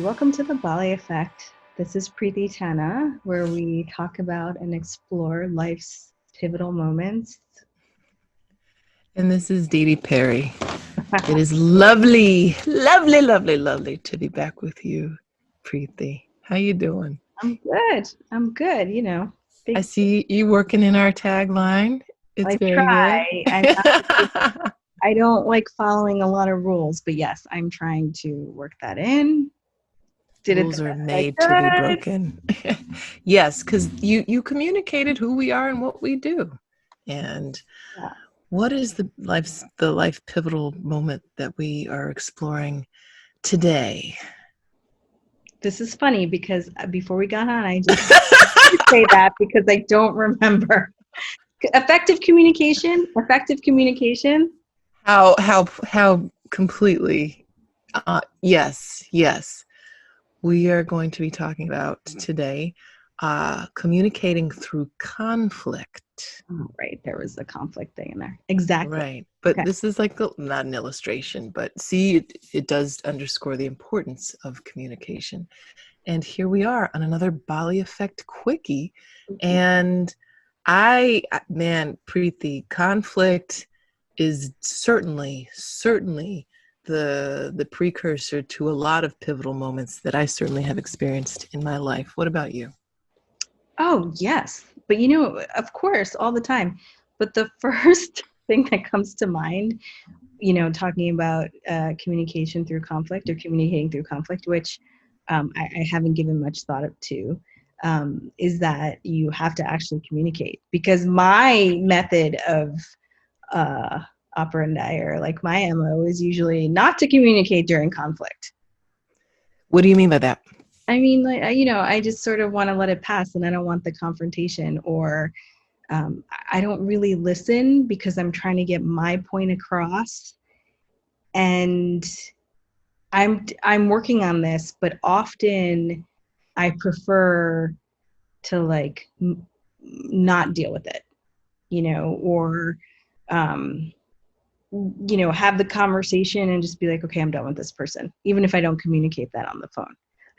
welcome to the Bali Effect. This is Priti Tana, where we talk about and explore life's pivotal moments. And this is Dee Dee Perry. It is lovely, lovely, lovely, lovely to be back with you, Preeti. How you doing? I'm good. You know, I big. see you working in our tagline. It's I very good. try. I don't like following a lot of rules, but yes, I'm trying to work that in. Did it the Rules are best I made to be could. broken. Yes, because you communicated who we are and what we do. And Yeah. what is the life pivotal moment that we are exploring today? This is funny because before we got on, I just say that because I don't remember. Effective communication. Effective communication. How completely yes, we are going to be talking about today communicating through conflict. Oh, right. There was a conflict thing in there. Exactly. Right, but Okay. this is like not an illustration, but see, it does underscore the importance of communication. And here we are on another Bali Effect Quickie. And man, Preeti, conflict is certainly the precursor to a lot of pivotal moments that I certainly have experienced in my life. What about you? Oh, yes. But you know, of course, all the time. But the first thing that comes to mind, you know, talking about communication through conflict or communicating through conflict, which I haven't given much thought up to, is that you have to actually communicate. Because my method of uh, operandi or like my MO is usually not to communicate during conflict. What do you mean by that? I mean, like, you know, I just sort of want to let it pass and I don't want the confrontation, or I don't really listen because I'm trying to get my point across. And I'm working on this, but often I prefer to like not deal with it, you know, or um, you know, have the conversation and just be like, okay, I'm done with this person, even if I don't communicate that on the phone.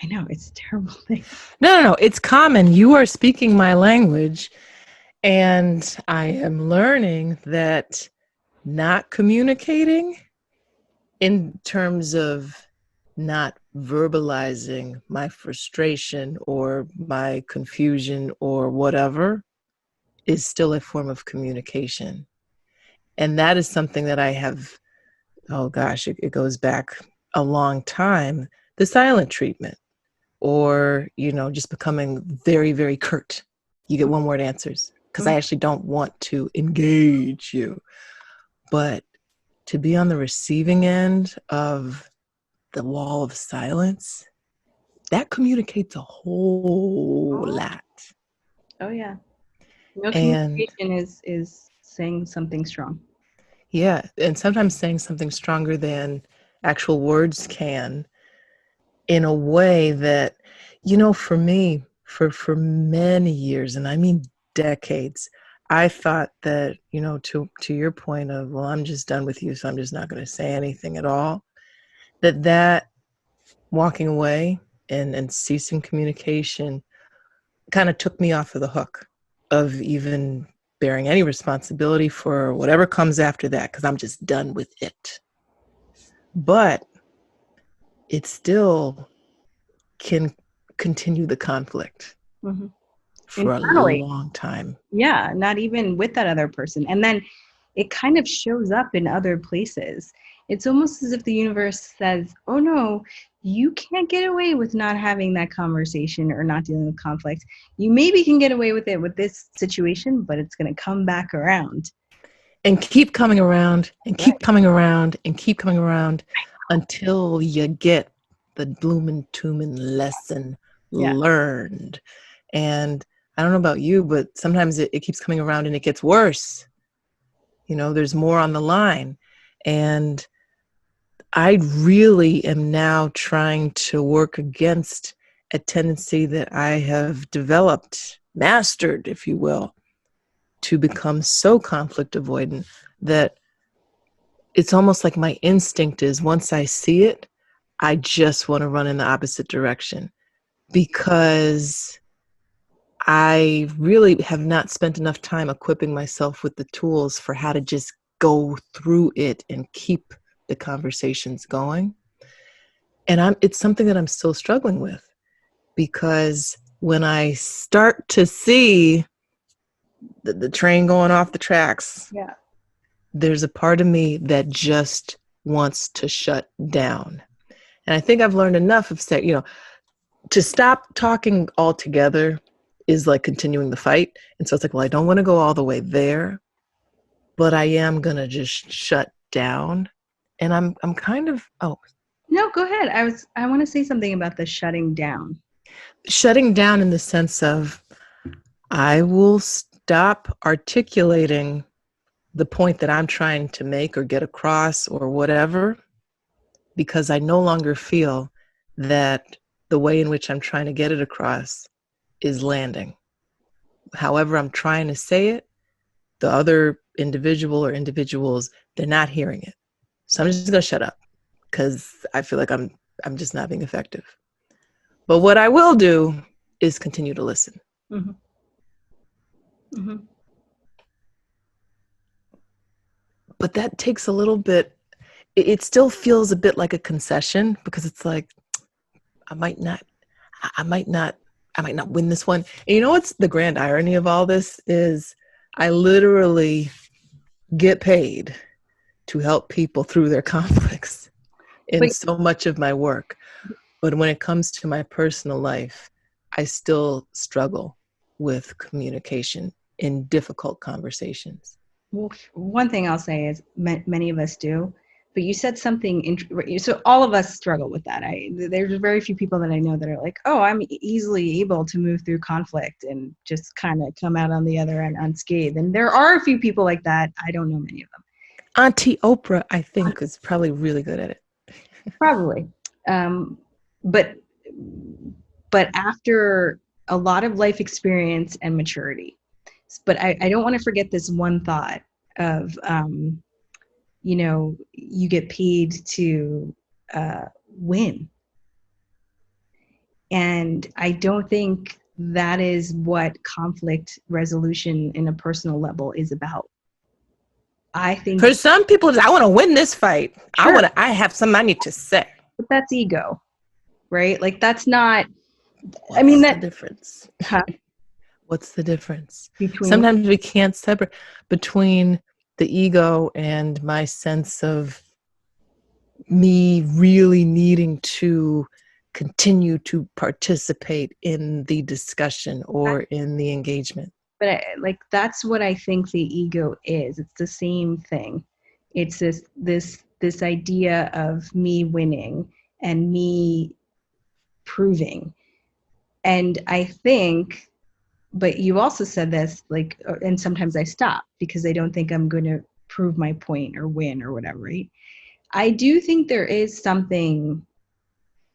I know it's a terrible thing. No, it's common. You are speaking my language, and I am learning that not communicating in terms of not verbalizing my frustration or my confusion or whatever is still a form of communication. And that is something that I have, oh gosh, it goes back a long time. The silent treatment, or, just becoming very, very curt. You get one word answers because I actually don't want to engage you. But to be on the receiving end of the wall of silence, that communicates a whole lot. Oh yeah. No And communication is saying something strong. yeah, and sometimes saying something stronger than actual words can, in a way that, for me, for many years, and I mean decades, I thought that, to your point of, well, I'm just done with you, so I'm just not going to say anything at all, that walking away and ceasing communication kind of took me off of the hook of even bearing any responsibility for whatever comes after that, because I'm just done with it. But it still can continue the conflict Mm-hmm. for a Internally. long time. Yeah, not even with that other person. And then it kind of shows up in other places. It's almost as if the universe says, oh no, you can't get away with not having that conversation or not dealing with conflict. You maybe can get away with it with this situation, but it's going to come back around. And keep coming around and Right. keep coming around and keep coming around until you get the bloomin' toomin' lesson Yeah. learned. And I don't know about you, but sometimes it keeps coming around and it gets worse. There's more on the line. And I really am now trying to work against a tendency that I have developed, mastered, if you will, to become so conflict avoidant that it's almost like my instinct is, once I see it, I just want to run in the opposite direction, because I really have not spent enough time equipping myself with the tools for how to just go through it and keep the conversations going. And it's something that I'm still struggling with, because when I start to see the train going off the tracks, Yeah. there's a part of me that just wants to shut down. And I think I've learned enough of saying, to stop talking altogether is like continuing the fight. And so it's like, well, I don't want to go all the way there, but I am going to just shut down. And I'm kind of, No, go ahead. I want to say something about the shutting down. shutting down in the sense of I will stop articulating the point that I'm trying to make or get across or whatever, because I no longer feel that the way in which I'm trying to get it across is landing. However I'm trying to say it, the other individual or individuals, they're not hearing it. So I'm just going to shut up, because I feel like I'm just not being effective. But what I will do is continue to listen. Mm-hmm. Mm-hmm. But that takes a little bit, it still feels a bit like a concession, because it's like, I might not win this one. And you know what's the grand irony of all this is, I literally get paid to help people through their conflicts in But so much of my work. But when it comes to my personal life, I still struggle with communication in difficult conversations. well, one thing I'll say is many of us do. But you said something. So all of us struggle with that. There's very few people that I know that are like, oh, I'm easily able to move through conflict and just kind of come out on the other end unscathed. And there are a few people like that. I don't know many of them. Auntie Oprah, I think, is probably really good at it. Probably. Um, but after a lot of life experience and maturity, but I don't want to forget this one thought of, you get paid to win. And I don't think that is what conflict resolution in a personal level is about. I think, For some people, I want to win this fight. sure, I have something I need to say. but that's ego, right? Like that's not, I What's mean, the that, difference? huh, What's the difference? between, Sometimes we can't separate between the ego and my sense of me really needing to continue to participate in the discussion or in the engagement. but like that's what I think the ego is. It's the same thing. It's this idea of me winning and me proving. And I think, but you also said this, like, and sometimes I stop because I don't think I'm going to prove my point or win or whatever, right? I do think there is something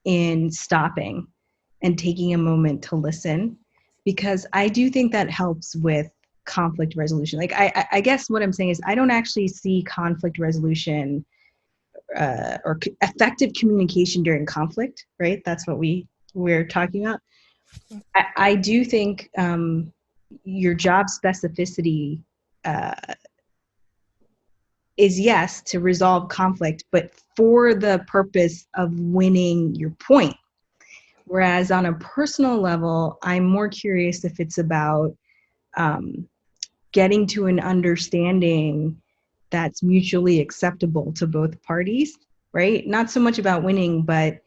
in stopping and taking a moment to listen, because I do think that helps with conflict resolution. Like, I guess what I'm saying is I don't actually see conflict resolution or effective communication during conflict, right? That's what we're talking about. I do think your job specificity uh, is, yes, to resolve conflict, but for the purpose of winning your point. Whereas on a personal level, I'm more curious if it's about getting to an understanding that's mutually acceptable to both parties, right? Not so much about winning, but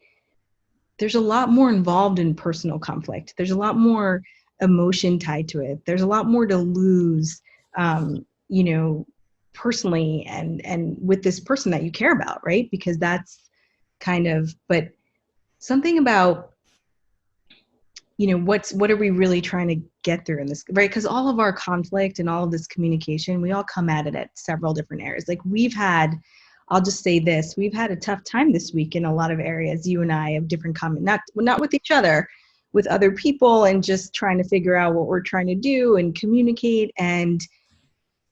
there's a lot more involved in personal conflict. There's a lot more emotion tied to it. There's a lot more to lose, you know, personally and with this person that you care about, right? Because that's kind of, but something about, what are we really trying to get through in this, right? Because all of our conflict and all of this communication, we all come at it at several different areas. Like I'll just say this, we've had a tough time this week in a lot of areas. You and I have different not with each other, with other people, and just trying to figure out what we're trying to do and communicate. And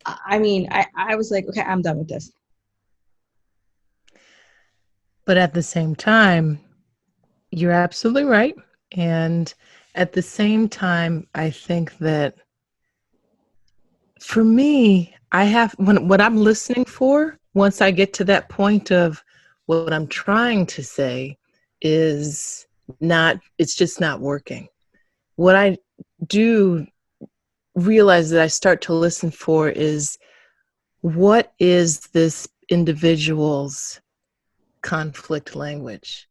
I mean, I was like, okay, I'm done with this. But at the same time, you're absolutely right. And at the same time, I think that for me, I have when what I'm listening for, once I get to that point of what I'm trying to say is not, it's just not working. What I do realize that I start to listen for is what is this individual's conflict language?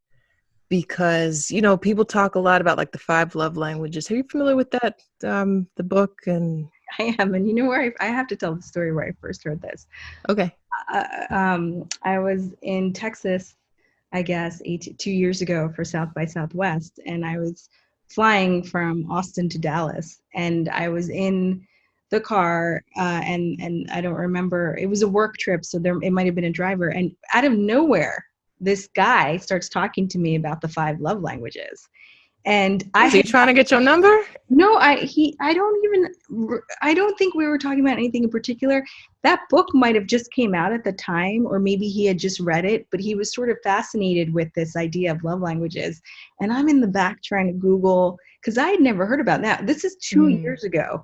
Because, you know, people talk a lot about like the five love languages. Are you familiar with that, the book? And I am. And you know where I have to tell the story where I first heard this. okay. I was in Texas, I guess, 2 years ago for South by Southwest, and I was flying from Austin to Dallas, and I was in the car, and I don't remember. It was a work trip, so it might have been a driver, and out of nowhere, this guy starts talking to me about the five love languages, and I Was he had trying to get your number? no, I don't think we were talking about anything in particular. That book might have just came out at the time, or maybe he had just read it, but he was sort of fascinated with this idea of love languages. And I'm in the back trying to Google, because I had never heard about that. This is 2 years ago.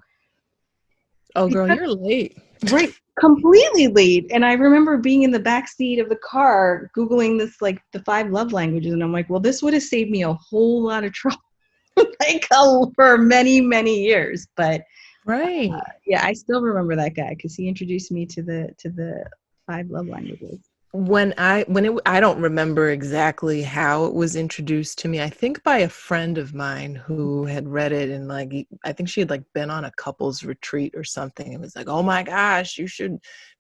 Oh, girl, Because, you're late. right, completely late. And I remember being in the back seat of the car Googling this, like the five love languages. And I'm like, well, this would have saved me a whole lot of trouble. Like for many, many years. But Right. yeah, I still remember that guy because he introduced me to the five love languages. I don't remember exactly how it was introduced to me. I think by a friend of mine who had read it, and like I think she had like been on a couples retreat or something. It was like, oh my gosh, you should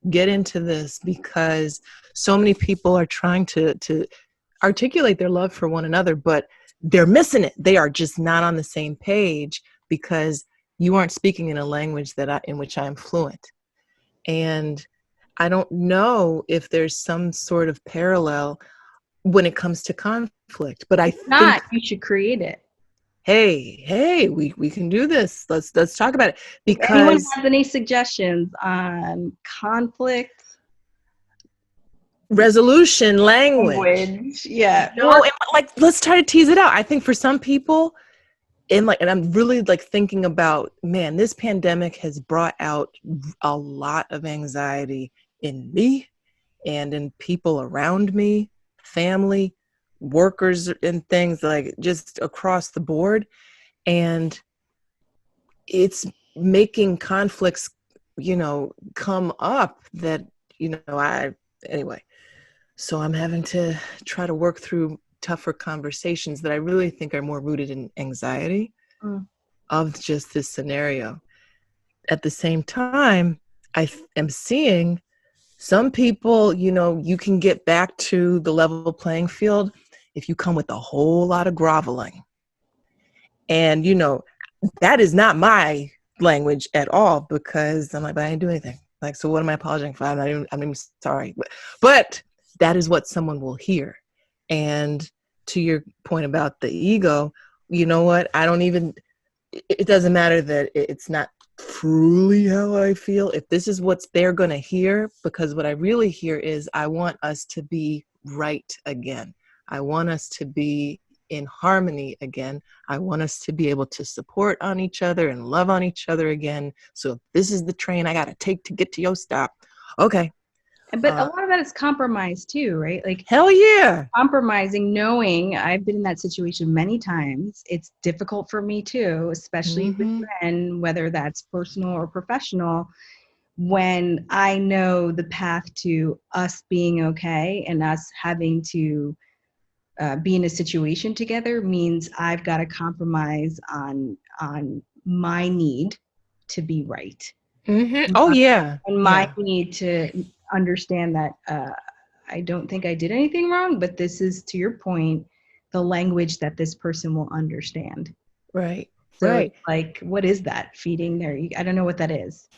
get into this because so many people are trying to articulate their love for one another, but they're missing it. They are just not on the same page because you aren't speaking in a language in which I am fluent. And I don't know if there's some sort of parallel when it comes to conflict, but I If not, think, you should create it. hey, we can do this. Let's talk about it If anyone because has any suggestions on conflict resolution language, language, yeah, you or know, and like let's try to tease it out. I think for some people, and I'm really like thinking about, man, this pandemic has brought out a lot of anxiety in me and in people around me, family, workers, and things like just across the board. And it's making conflicts, you know, come up that, you know, anyway. So I'm having to try to work through tougher conversations that I really think are more rooted in anxiety mm, of just this scenario. At the same time, am seeing some people, you know, you can get back to the level playing field if you come with a whole lot of groveling. And, you know, that is not my language at all because I'm like, but I didn't do anything. Like, so what am I apologizing for? I'm not even sorry. But that is what someone will hear. And to your point about the ego, you know what? It doesn't matter that it's not truly how I feel. If this is what they're going to hear, because what I really hear is I want us to be right again. I want us to be in harmony again. I want us to be able to support on each other and love on each other again. So if this is the train I got to take to get to your stop, okay. but a lot of that is compromise too, right? Like Hell yeah. compromising, knowing I've been in that situation many times. It's difficult for me too, especially with Mm-hmm. men, whether that's personal or professional, when I know the path to us being okay and us having to be in a situation together means I've got to compromise on my need to be right, Mm-hmm. Oh yeah. and my Yeah. need to understand that I don't think I did anything wrong, but this is, to your point, the language that this person will understand. Right. So it's Right. like, what is that feeding there? I don't know what that is.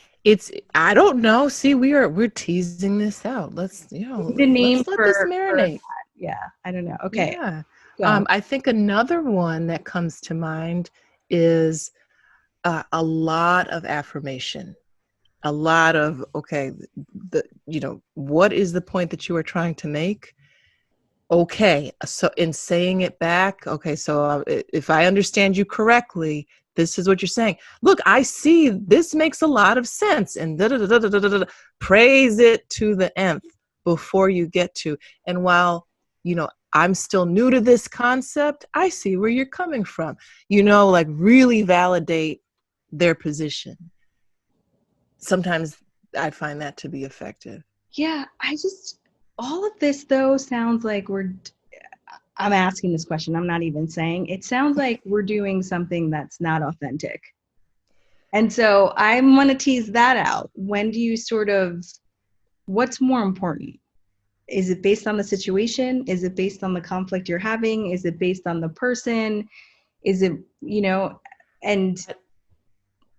I don't know. See, we're teasing this out. We need a name Let's let this for marinate. that. Yeah, I don't know. Okay, Yeah. go. I think another one that comes to mind is a lot of affirmation. A lot of, okay, what is the point that you are trying to make? Okay, so in saying it back, okay, so if I understand you correctly, this is what you're saying. Look, I see this makes a lot of sense, and da da da da da da da. Praise it to the nth before you get to. And while I'm still new to this concept, I see where you're coming from. Like really validate their position. Sometimes I find that to be effective. Yeah, all of this though sounds like I'm asking this question, I'm not even saying, it sounds like we're doing something that's not authentic. And so I want to tease that out. When do you what's more important? Is it based on the situation? Is it based on the conflict you're having? Is it based on the person? Is it, and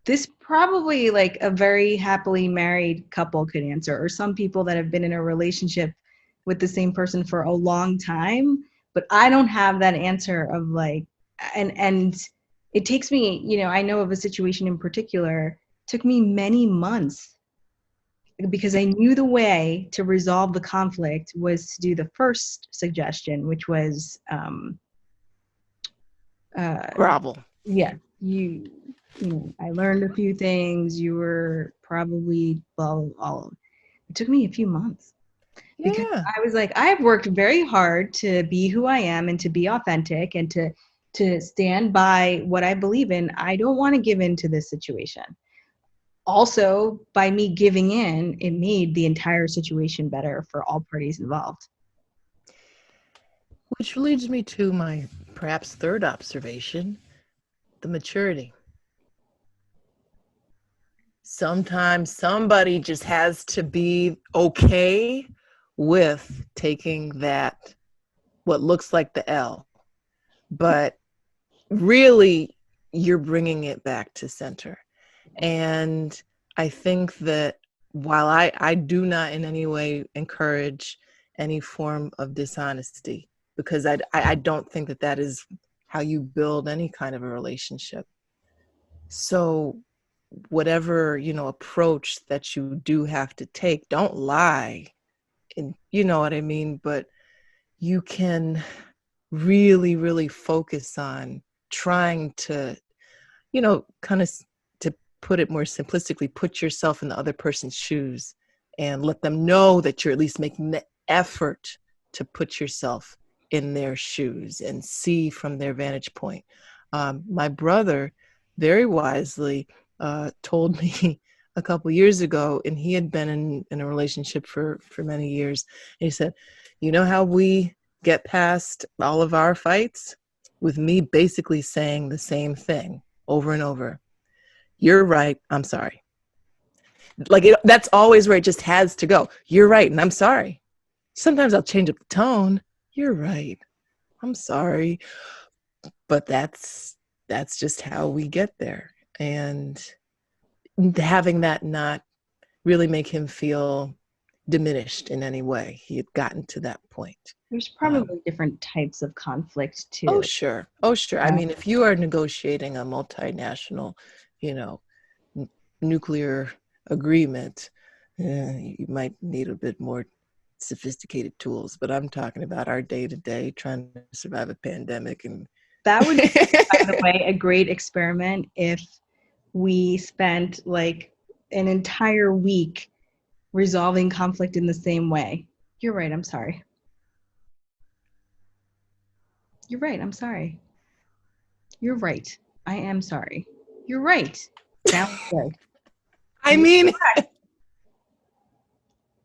this probably like a very happily married couple could answer, or some people that have been in a relationship with the same person for a long time. But I don't have that answer of like, and it takes me, I know of a situation in particular, took me many months because I knew the way to resolve the conflict was to do the first suggestion, which was, uh, Grovel. yeah, I learned a few things. You were probably all. It took me a few months because Yeah. I was like, I've worked very hard to be who I am and to be authentic and to stand by what I believe in. I don't want to give in to this situation. Also, by me giving in, it made the entire situation better for all parties involved. Which leads me to my perhaps third observation, the maturity. Sometimes somebody just has to be okay with taking that, what looks like the L, but really you're bringing it back to center. And I think that while I do not in any way encourage any form of dishonesty, because I don't think that that is how you build any kind of a relationship. So whatever, approach that you do have to take, don't lie. And you know what I mean? But you can really, really focus on trying to, kind of, to put it more simplistically, put yourself in the other person's shoes and let them know that you're at least making the effort to put yourself in their shoes and see from their vantage point. My brother very wisely told me a couple years ago, and he had been in a relationship for many years. And he said, you know how we get past all of our fights? With me basically saying the same thing over and over. You're right. I'm sorry. Like that's always where it just has to go. You're right. And I'm sorry. Sometimes I'll change up the tone. You're right. I'm sorry. But that's just how we get there. And having that not really make him feel diminished in any way. He had gotten to that point. There's probably different types of conflict Oh, too. sure. Oh, sure. I mean, if you are negotiating a multinational, you know, nuclear agreement, you might need a bit more sophisticated tools. But I'm talking about our day to day trying to survive a pandemic. And That would be, by the way, a great experiment if we spent like an entire week resolving conflict in the same way. You're right. I'm sorry. You're right. I'm sorry. You're right. I am sorry. You're right. Sounds good. I mean,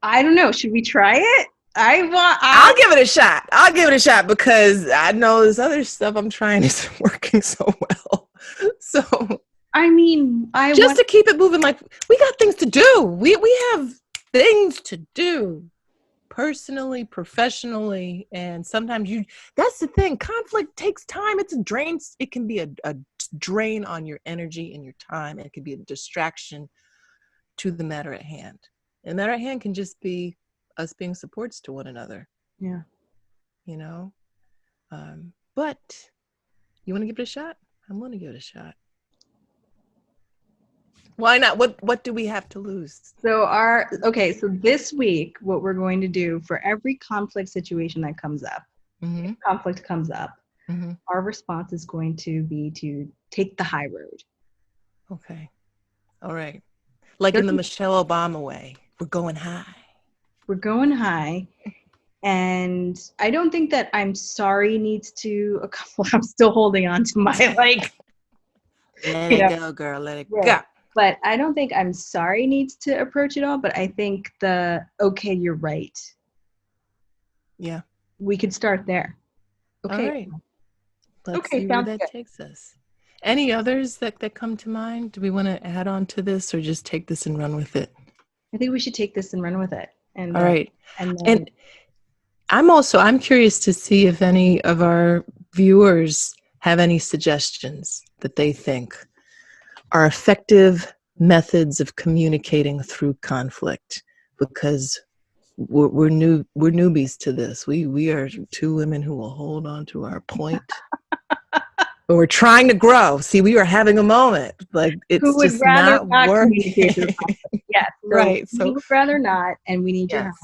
I don't know. Should we try it? I'll give it a shot. I'll give it a shot because I know this other stuff I'm trying isn't working so well. So I mean, just to keep it moving, like we got things to do. We have things to do personally, professionally, and sometimes that's the thing. Conflict takes time. It's a drain. It can be a drain on your energy and your time. And it can be a distraction to the matter at hand. And that at hand can just be us being supports to one another. Yeah. But you want to give it a shot? I'm going to give it a shot. Why not? What do we have to lose? So this week, what we're going to do for every conflict situation that comes up, Mm-hmm. conflict comes up, Mm-hmm. our response is going to be to take the high road. Okay. All right. Like in the Michelle Obama way, we're going high. We're going high. And I don't think that I'm sorry needs to accomplish. I'm still holding on to my Let it go, girl. Let it go. But I don't think I'm sorry needs to approach it all. But I think okay, you're right. Yeah. We could start there. Okay. All right. Let's see where that takes us. Any others that come to mind? Do we want to add on to this or just take this and run with it? I think we should take this and run with it. And all right. And I'm curious to see if any of our viewers have any suggestions that they think are effective methods of communicating through conflict, because we're newbies to this. We are two women who will hold on to our point. But we're trying to grow. See, we are having a moment. Like, it's who would just rather not working. Communicate through conflict? Yes. Right. So we would rather not, and we need your help.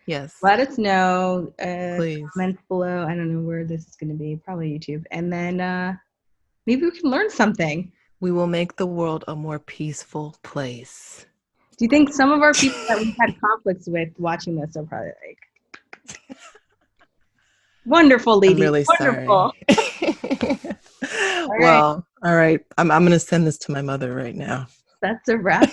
Yes. Let us know. Please. Comments below. I don't know where this is going to be. Probably YouTube. And then maybe we can learn something. We will make the world a more peaceful place. Do you think some of our people that we've had conflicts with watching this are probably like, wonderful, lady. I'm really wonderful. Sorry. Well, all right. I'm going to send this to my mother right now. That's a wrap.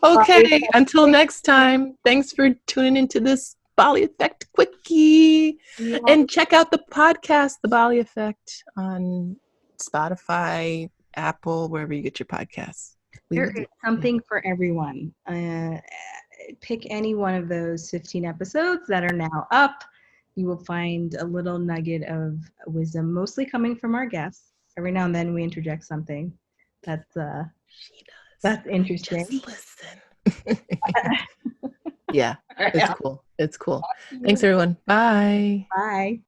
Okay. Until next time. Thanks for tuning into this Bali Effect Quickie. Yeah. And check out the podcast, The Bali Effect, on Spotify, Apple, wherever you get your podcasts. There is something for everyone. Pick any one of those 15 episodes that are now up. You will find a little nugget of wisdom, mostly coming from our guests. Every now and then we interject something that's interesting. Just listen. Yeah, it's cool. It's cool. Thanks, everyone. Bye. Bye.